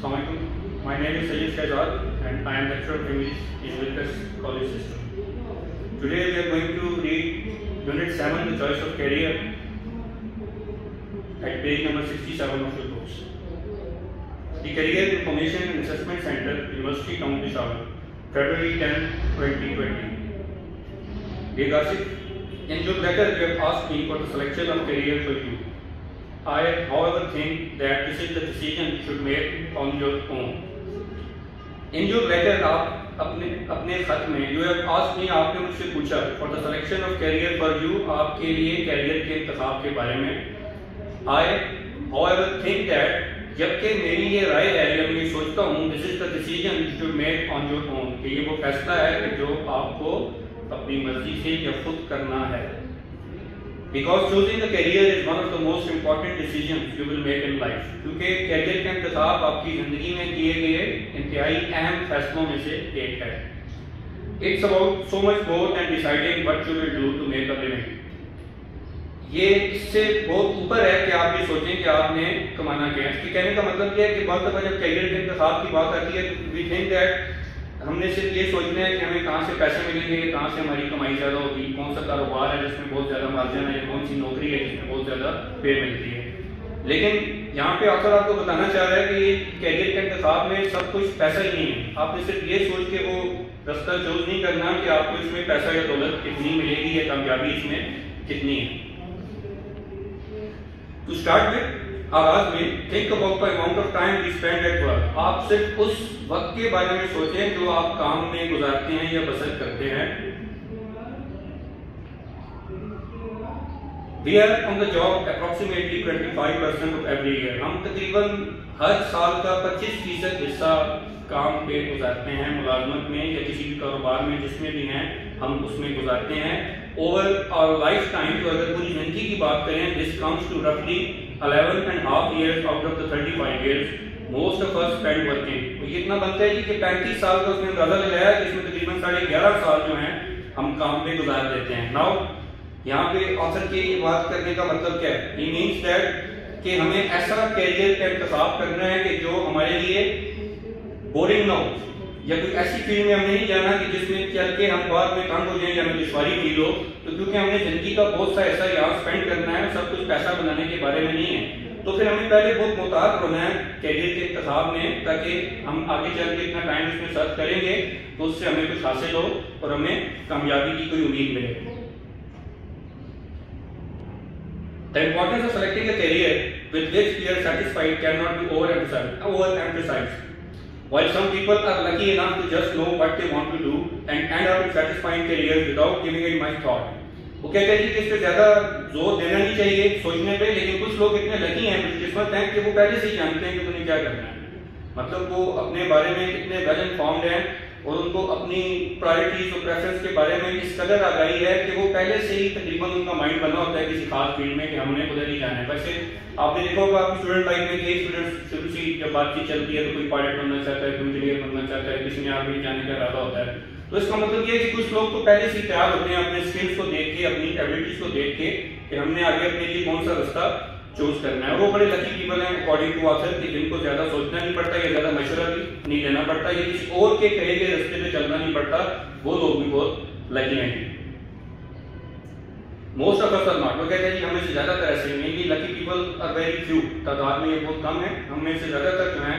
Assalamualaikum. My name is Sayyid Shahzad and I am lecturer of English in Wilkes College System. Today we are going to read Unit 7, The Choice of Career, at page number 67 of your books. The Career Information and Assessment Center, University Town Peshawar, February 10, 2020. Dear Asif, in your letter you have asked me for the selection of career for you. I, however, think that this is the decision you should make on your own. In your letter, आप अपने खत में you have asked me, आपने मुझसे पूछा for the selection of career for you, आपके लिए career के इंतखाब के बारे में. I, however, think that जबकि मेरी ये राय है या मैं सोचता हूँ this is the decision you should make on your own, कि ये वो फैसला है कि जो आपको अपनी मर्जी से या खुद करना है. Because choosing a career is one of the most important decisions you will make in life. क्योंकि कैरियर का इंतखाब आपकी ज़िंदगी में किए गए इंतहाई अहम फैसलों में से एक है. It's about so much more than deciding what you will do to make a living. ये इससे बहुत ऊपर है कि आप ये सोचें कि आपने कमाना क्या है. इसके कहने का मतलब ये है कि बहुत दफ़ा जब कैरियर के इंतखाब की बात आती है we think that हमने सिर्फ ये सोचना है कि हमें कहाँ से पैसे मिलेंगे, कहाँ से हमारी कमाई ज़्यादा होगी, कौन सा कारोबार है जिसमें बहुत ज़्यादा मार्जिन है, कौन सी नौकरी है जिसमें बहुत ज़्यादा पे मिलती है. लेकिन यहाँ पे ऑथर आपको बताना चाह रहा है कि ये कैरियर के इंतखाब में सब कुछ पैसा ही नहीं है. आपने सिर्फ ये सोच के वो रास्ता चूज नहीं करना कि आपको इसमें पैसा या दौलत कितनी मिलेगी या कामयाबी इसमें कितनी है. टू स्टार्ट विद, आगाज में think about the amount of time we spend at work. आप सिर्फ उस वक्त के बारे में सोचें जो आप काम में गुजारते हैं या बसर करते हैं. We are on the job approximately 25% of every year. हम तकरीबन हर साल का 25% हिस्सा काम पे गुजारते हैं, मुलाजमत में या किसी भी कारोबार में जिसमें भी हैं हम उसमें गुजारते हैं. ओवर आवर लाइफ टाइम, तो अगर पूरी जिंदगी की बात करें, दिस कम्स टू रफली 11.5 years out of the 35 years most of us spend working. तो ये इतना बनता है कि 35 साल का उसने अंदाजा लगाया कि इसमें तकरीबन 11.5 साल जो हैं हम काम पे गुजार देते हैं. नाउ यहाँ पे ऑथर की ये बात करने का मतलब क्या है? He means that कि हमें ऐसा कैरियर का इंतखाब करना है कि जो हमारे लिए बोरिंग ना हो, या कोई ऐसी फील्ड में हमने नहीं जाना कि जिसमें चल के हम बाद में तंग हो जाएं या हमें दुश्वारी फील हो. तो क्योंकि हमने जिंदगी का बहुत सा ऐसा यहाँ स्पेंड करना है, सब कुछ पैसा बनाने के बारे में नहीं है, तो फिर हमें पहले बहुत मुताबिक होना है कैरियर के इंतखाब में, ताकि हम आगे चल के इतना टाइम इसमें सर्व करेंगे तो उससे हमें कुछ हासिल हो और हमें कामयाबी की कोई उम्मीद मिले. The importance of selecting a career with which we are satisfied cannot be overemphasized. While some people are lucky enough to just know what they want to do and end up in satisfying careers without giving it much thought. वो कहते हैं कि इस पे ज्यादा जोर देना नहीं चाहिए सोचने पे, लेकिन कुछ लोग इतने लकी हैं, खुशकिस्मत हैं कि वो पहले से ही जानते हैं कि उन्हें क्या करना है. मतलब वो अपने बारे में इतने वेल इन्फॉर्म्ड हैं और उनको अपनी प्रायोरिटीज और प्रेफरेंस के बारे में इस कदर आगाही है कि वो पहले से ही तकरीबन उनका माइंड बना होता है किसी खास फील्ड में कि हमने उधर ही जाना है. वैसे आपने देखा होगा आपकी स्टूडेंट लाइफ में कई स्टूडेंट्स शुरू से जब बातचीत चलती है तो कोई पायलट बनना चाहता है, कोई इंजीनियर बनना चाहता है, किसी ने आर्मी जाने का इरादा होता है. तो इसका मतलब ये है कि कुछ लोग तो पहले से तैयार होते हैं अपने स्किल्स को देख के, अपनी एबिलिटीज को देख के कि हमने आगे अपने लिए कौन सा रास्ता चूज करना है. वो बड़े लकी पीपल हैं अकॉर्डिंग टू ऑथर कि जिनको ज्यादा सोचना नहीं पड़ता या ज्यादा मशवरा भी नहीं लेना पड़ता या किसी और के कहे गए रास्ते पे चलना नहीं पड़ता. वो लोग भी बहुत लकी हैं. Most of us are not. वो कहते हैं कि हमें से ज्यादातर ऐसे नहीं कि lucky people are very few, तादाद में ये बहुत कम है. हमें से ज्यादातर जो है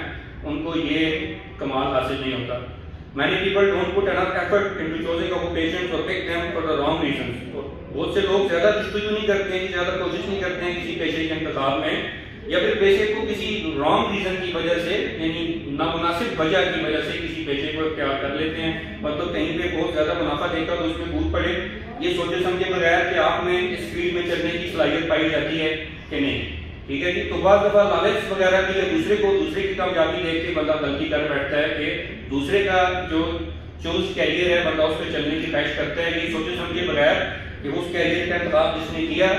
उनको ये कमाल हासिल नहीं होता. Many people don't put enough effort into choosing occupations or pick them for the wrong reasons. बहुत से लोग ज्यादा जस्तजू नहीं करते हैं, ज्यादा कोशिश नहीं करते हैं किसी पेशे के इंतखाब में, या फिर पेशे को किसी रॉन्ग रीजन की वजह से यानी नामुनासिब वजह की वजह से किसी पेशे को इख्तियार कर लेते हैं. मतलब कहीं पे बहुत ज्यादा मुनाफा देखा तो उसमें कूद पड़े, ये सोचे समझे बगैर कि आप में इस फील्ड में चलने की सलाहियत पाई जाती है कि नहीं. ठीक है जी. तो बाद दफा लालच वगैरह की दूसरे की कामयाबी देख के बंदा गलती कर बैठता है कि दूसरे का जो चूज कैरियर है बंदा उस पर चलने की ख्वाहिश करता है. ये सोचे समझे बगैर कि उस कैरियर का इंतखाब जिसने किया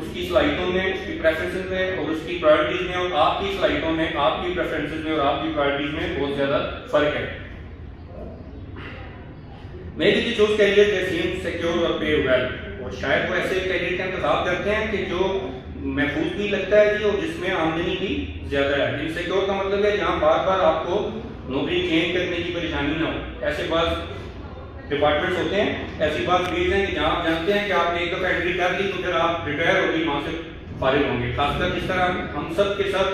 उसकी सलाहियतों में, उसकी प्रेफरेंसेस में और उसकी प्रायोरिटीज में और आपकी सलाहियतों में, आपकी प्रेफरेंसेस में और आपकी प्रायोरिटीज में बहुत ज्यादा फर्क है. Maybe they choose career that seem secure or pay well. और शायद वो ऐसे कैरियर का इंतखाब करते हैं कि जो محفوظ بھی لگتا ہے جی، اور جس میں آمدنی بھی زیادہ ہے. انسیکیور کا مطلب ہے جہاں بار بار آپ کو نوکری چینج کرنے کی پریشانی نہ ہو. ایسے بعض ڈپارٹمنٹس ہوتے ہیں، ایسی بات فیلڈ ہیں کہ جہاں آپ جانتے ہیں کہ آپ نے ایک دفعہ انٹری کر لی تو پھر آپ ریٹائر ہو گئی وہاں سے فارغ ہوں گے. خاص کر جس طرح ہم سب کے ساتھ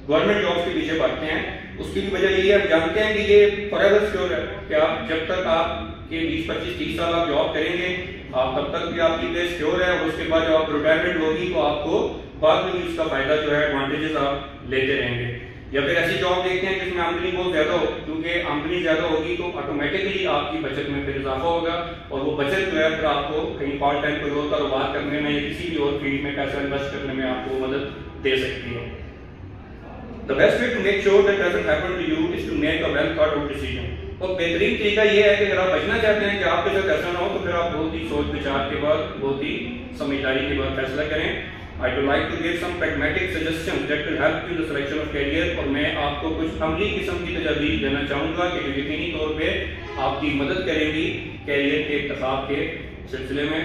گورنمنٹ جابس کے پیچھے بھاگتے ہیں، اس کی بھی وجہ یہی ہے، ہم جانتے ہیں کہ یہ فار ایور سیور ہے کہ آپ جب تک آپ کے 20-25-30 سال آپ جاب کریں گے، آپ تب تک بھی آپ کی پے سیور ہے، اور اس کے بعد جب آپ ریٹائرمنٹ ہوگی تو آپ کو بعد میں بھی اس کا فائدہ جو ہے ایڈوانٹیجز آپ لیتے رہیں گے. یا پھر ایسی جاب دیکھتے ہیں جس میں آمدنی بہت زیادہ ہو، کیونکہ آمدنی زیادہ ہوگی تو آٹومیٹکلی آپ کی بچت میں پھر اضافہ ہوگا، اور وہ بچت جو ہے پھر آپ کو کہیں پارٹ ٹائم کوئی اور کاروبار کرنے میں یا کسی بھی اور فیلڈ میں پیسہ انویسٹ کرنے میں آپ کو مدد دے سکتی ہے. The best way to make sure that doesn't happen to you is to make a well thought out decision. اور بہترین طریقہ یہ ہے کہ اگر آپ بچنا چاہتے ہیں کہ آپ کے ساتھ ایسا نہ ہو تو پھر آپ بہت ہی سوچ بچار کے بعد، بہت ہی سمجھداری کے بعد فیصلہ کریں. I would like to give some pragmatic suggestions that will help you in the selection of career. اور میں آپ کو کچھ عملی قسم کی تجاویز دینا چاہوں گا کہ جو یقینی طور پہ آپ کی مدد کریں گی کیریئر کے انتخاب کے سلسلے میں.